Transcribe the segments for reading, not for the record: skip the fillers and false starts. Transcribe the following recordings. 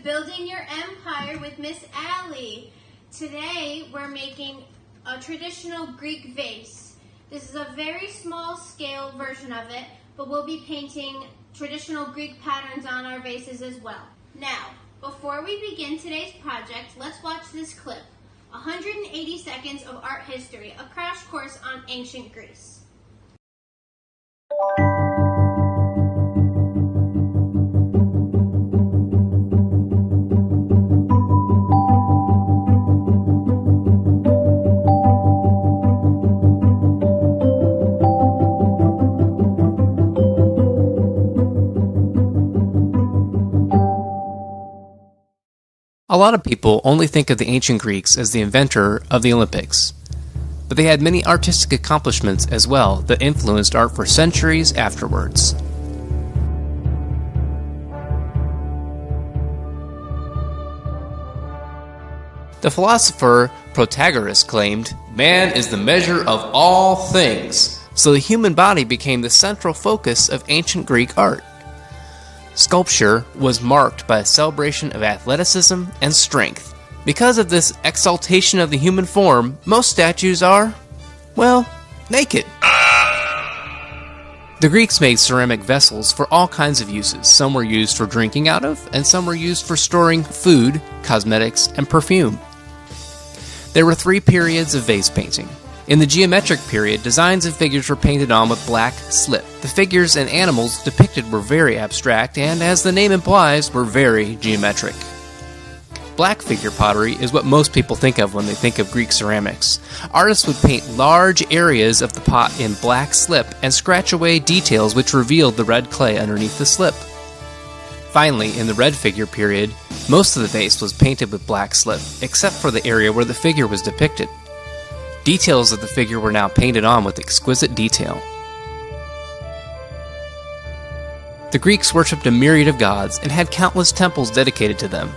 Building Your Empire with Miss Alli. Today we're making a traditional Greek vase. This is a very small scale version of it, but we'll be painting traditional Greek patterns on our vases as well. Now, before we begin today's project, let's watch this clip. 180 seconds of art history, a crash course on ancient Greece. A lot of people only think of the ancient Greeks as the inventor of the Olympics, but they had many artistic accomplishments as well that influenced art for centuries afterwards. The philosopher Protagoras claimed, "Man is the measure of all things," so the human body became the central focus of ancient Greek art. Sculpture was marked by a celebration of athleticism and strength. Because of this exaltation of the human form, most statues are, well, naked. The Greeks made ceramic vessels for all kinds of uses. Some were used for drinking out of, and some were used for storing food, cosmetics, and perfume. There were 3 periods of vase painting. In the geometric period, designs and figures were painted on with black slip. The figures and animals depicted were very abstract and, as the name implies, were very geometric. Black figure pottery is what most people think of when they think of Greek ceramics. Artists would paint large areas of the pot in black slip and scratch away details which revealed the red clay underneath the slip. Finally, in the red figure period, most of the vase was painted with black slip, except for the area where the figure was depicted. Details of the figure were now painted on with exquisite detail. The Greeks worshipped a myriad of gods and had countless temples dedicated to them.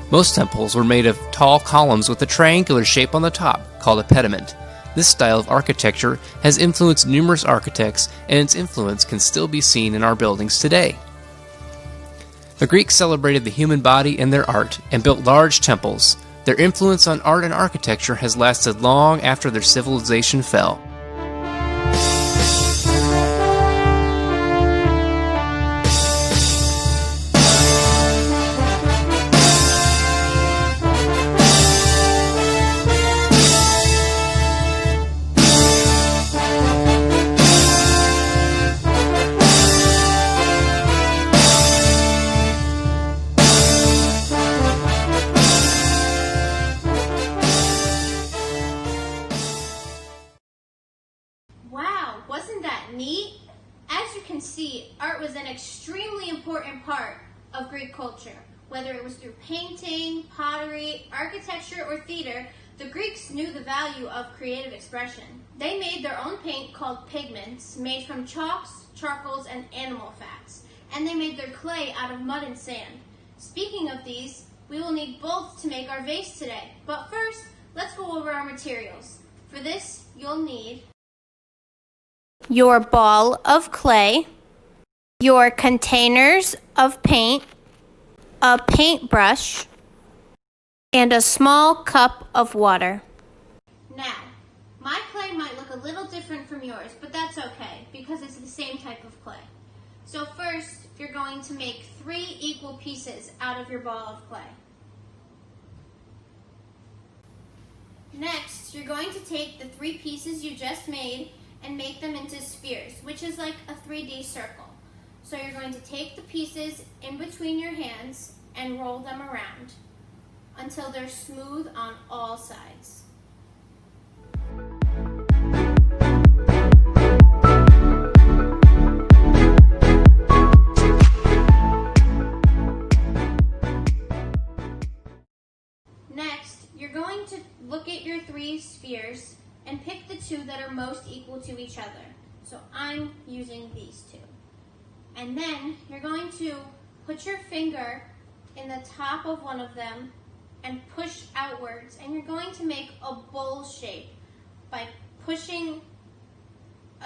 Most temples were made of tall columns with a triangular shape on the top, called a pediment. This style of architecture has influenced numerous architects, and its influence can still be seen in our buildings today. The Greeks celebrated the human body in their art and built large temples. Their influence on art and architecture has lasted long after their civilization fell. Wow, wasn't that neat? As you can see, art was an extremely important part of Greek culture. Whether it was through painting, pottery, architecture, or theater, the Greeks knew the value of creative expression. They made their own paint called pigments, made from chalks, charcoals, and animal fats. And they made their clay out of mud and sand. Speaking of these, we will need both to make our vase today. But first, let's go over our materials. For this, you'll need your ball of clay, your containers of paint, a paintbrush, and a small cup of water. Now, my clay might look a little different from yours, but that's okay because it's the same type of clay. So first, you're going to make 3 equal pieces out of your ball of clay. Next, you're going to take the 3 pieces you just made and make them into spheres, which is like a 3D circle. So you're going to take the pieces in between your hands and roll them around until they're smooth on all sides. Next, you're going to look at your 3 spheres and pick the 2 that are most equal to each other. So I'm using these 2. And then you're going to put your finger in the top of one of them and push outwards. And you're going to make a bowl shape by pushing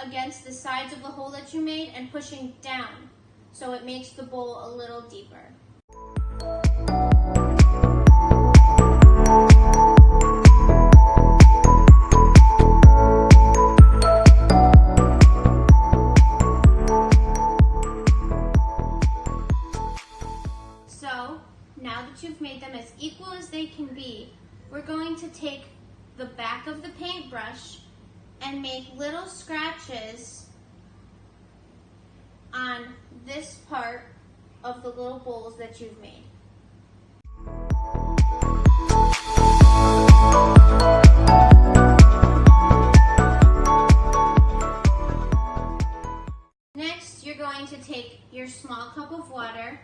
against the sides of the hole that you made and pushing down. So it makes the bowl a little deeper. we're going to take the back of the paintbrush and make little scratches on this part of the little bowls that you've made. Next, you're going to take your small cup of water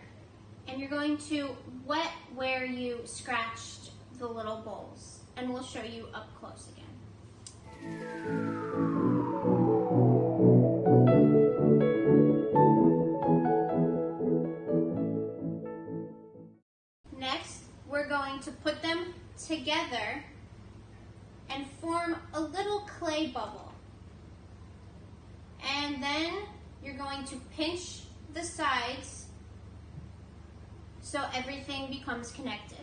and you're going to wet where you scratched the little bowls. And we'll show you up close again. Next, we're going to put them together and form a little clay bubble. And then you're going to pinch the sides so everything becomes connected.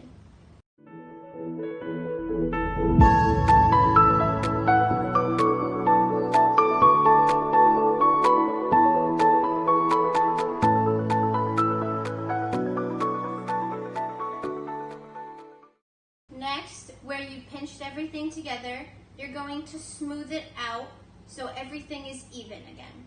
Next, where you pinched everything together, you're going to smooth it out so everything is even again.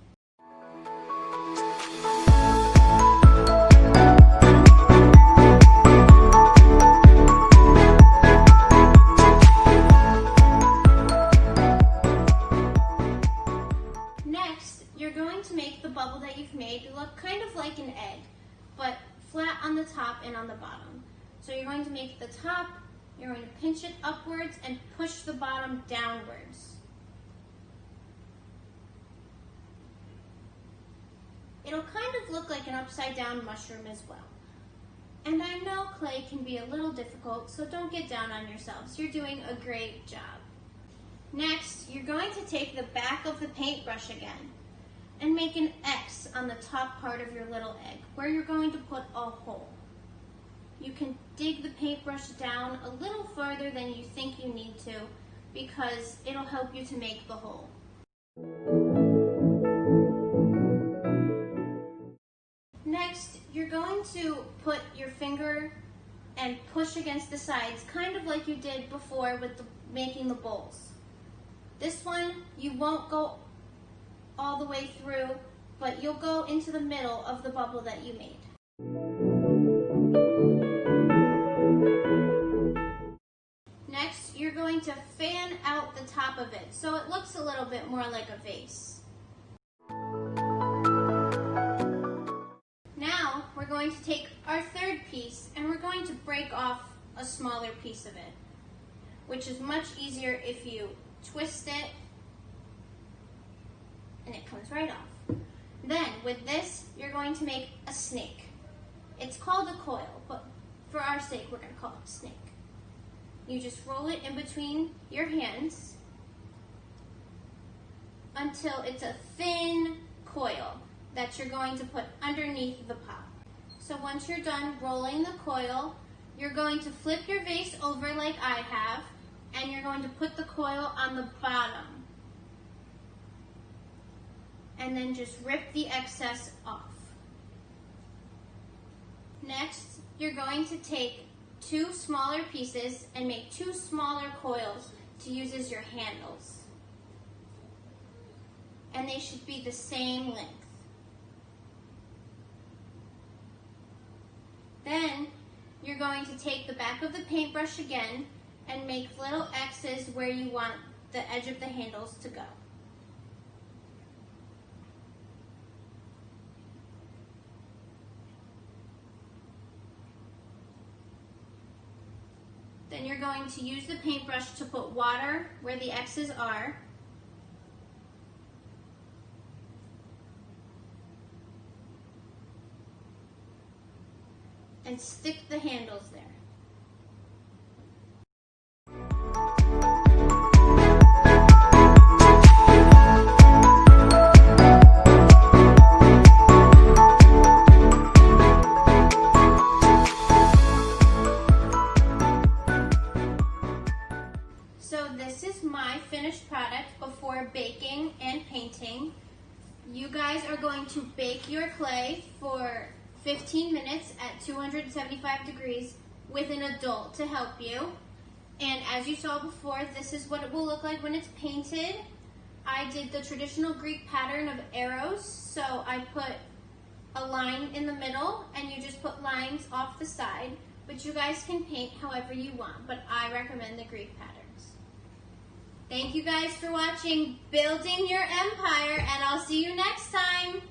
Next, you're going to make the bubble that you've made look kind of like an egg, but flat on the top and on the bottom. So you're going to make the top, you're going to pinch it upwards and push the bottom downwards. It'll kind of look like an upside down mushroom as well. And I know clay can be a little difficult, so don't get down on yourselves. You're doing a great job. Next, you're going to take the back of the paintbrush again and make an X on the top part of your little egg where you're going to put a hole. You can dig the paintbrush down a little further than you think you need to because it'll help you to make the hole. Next, you're going to put your finger and push against the sides, kind of like you did before with making the bowls. This one, you won't go all the way through, but you'll go into the middle of the bubble that you made. Next, you're going to fan out the top of it so it looks a little bit more like a vase. Now, we're going to take our third piece and we're going to break off a smaller piece of it, which is much easier if you twist it and it comes right off. Then, with this, you're going to make a snake. It's called a coil, but for our sake, we're going to call it a snake. You just roll it in between your hands until it's a thin coil that you're going to put underneath the pot. So once you're done rolling the coil, you're going to flip your vase over like I have, and you're going to put the coil on the bottom. And then just rip the excess off. Next, you're going to take two smaller pieces and make two smaller coils to use as your handles. And they should be the same length. Then, you're going to take the back of the paintbrush again and make little X's where you want the edge of the handles to go. Then you're going to use the paintbrush to put water where the X's are. And stick the handles there. So this is my finished product before baking and painting. You guys are going to bake your clay for 15 minutes at 275 degrees with an adult to help you. And as you saw before, this is what it will look like when it's painted. I did the traditional Greek pattern of arrows, so I put a line in the middle and you just put lines off the side, but you guys can paint however you want, but I recommend the Greek patterns. Thank you guys for watching Building Your Empire, and I'll see you next time.